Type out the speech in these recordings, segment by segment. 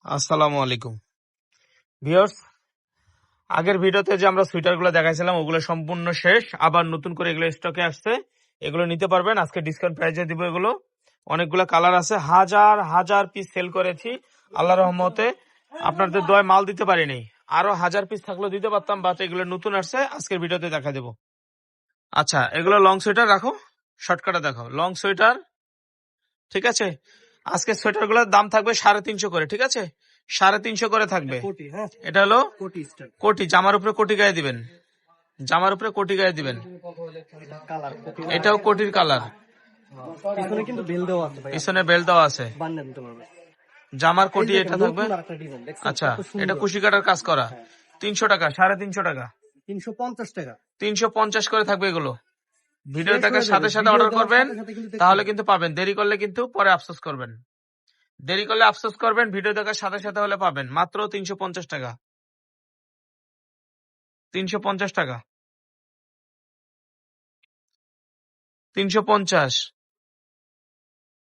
আসসালামু আলাইকুম ভিউয়ার্স, আগের ভিডিওতে যে আমরা সুইটার গুলো দেখাইছিলাম ওগুলো সম্পূর্ণ শেষ। আবার নতুন করে এগুলো স্টকে আসছে, এগুলো নিতে পারবেন। আজকে ডিসকাউন্ট প্রাইসে দিব। এগুলো অনেকগুলো কালার আছে, হাজার হাজার পিস সেল করেছি আল্লাহর রহমতে। আপনাদের দোয়ায় মাল দিতে পারিনি, আরো হাজার পিস থাকলেও দিতে পারতাম, বাট এগুলো নতুন আসছে, আজকের ভিডিওতে দেখা দেবো। আচ্ছা, এগুলো লং সোয়েটার রাখো, শর্টকাটে দেখো। লং সোয়েটার, ঠিক আছে। আজকে সোয়েটার গুলোর দাম থাকবে 350 করে, ঠিক আছে, 350 করে থাকবে। এটা হলো কোটি, জামার উপরে কোটি গায়ে দিবেন, জামার উপরে কোটি গায়ে দিবেন। এটাও কোটির কালার, পিছনে বেল দেওয়া আছে, জামার কোটি এটা থাকবে। আচ্ছা, এটা কুশি কাটার কাজ করা, 300 টাকা, 350 টাকা, 350 করে থাকবে। এগুলো ভিডিও দেখার সাথে সাথে অর্ডার করবেন, তাহলে কিন্তু পাবেন। দেরি করলে কিন্তু পরে আফসোস করবেন, দেরি করলে আফসোস করবেন। ভিডিও দেখার সাথে সাথে হলে পাবেন মাত্র 350 টাকা, 350 টাকা, 350,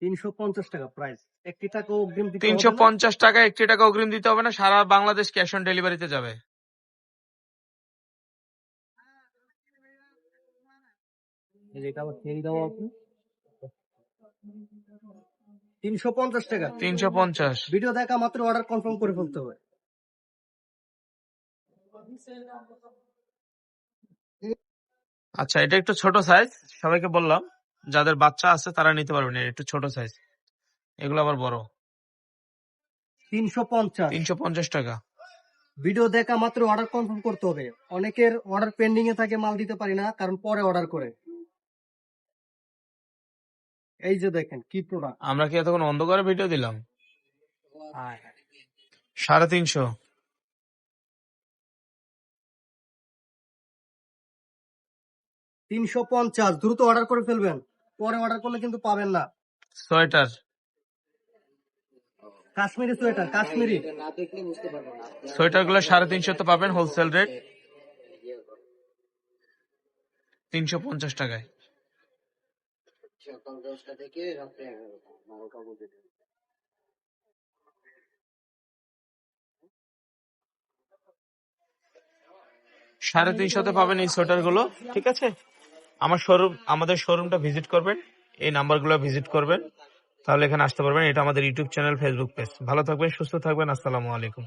350 টাকা প্রাইস। 1 টাকা অগ্রিম দিতে হবে না। 350 টাকা, 1 টাকা অগ্রিম দিতে হবে না। সারা বাংলাদেশ ক্যাশ অন ডেলিভারিতে যাবে। এটা আবার সেল দাও আপনি 350 টাকা। 350, ভিডিও দেখা মাত্র অর্ডার কনফার্ম করে ফেলতে হবে। আচ্ছা, এটা একটু ছোট সাইজ, সবাইকে বললাম যাদের বাচ্চা আছে তারা নিতে পারবেন। এটা একটু ছোট সাইজ, এগুলো আবার বড়। 350, 350 টাকা। ভিডিও দেখা মাত্র অর্ডার কনফার্ম করতে হবে। অনেকের অর্ডার পেন্ডিং এ থাকে, মাল দিতে পারি না কারণ পরে অর্ডার করে। এই যে দেখেন কি প্রোডাক্ট। আমরা কি এতক্ষণ অন্ধকারে ভিডিও দিলাম? 350, 350, দ্রুত অর্ডার করে ফেলবেন, পরে অর্ডার করলে কিন্তু পাবেন না। Sweater, Kashmiri sweater, Kashmiri sweater গুলো 350 তো পাবেন হোলসেল রেট, 350 টাকায়। সকাল 10টা থেকে রাত্রে 11টা পর্যন্ত। 350 পাবেন এই সোয়েটার গুলো, ঠিক আছে। আমাদের শোরুমটা ভিজিট করবেন, এই নাম্বার গুলো ভিজিট করবেন, তাহলে এখানে আসতে পারবেন। এটা আমাদের ইউটিউব চ্যানেল, ফেসবুক পেজ। ভালো থাকবেন, সুস্থ থাকবেন। আসসালামু আলাইকুম।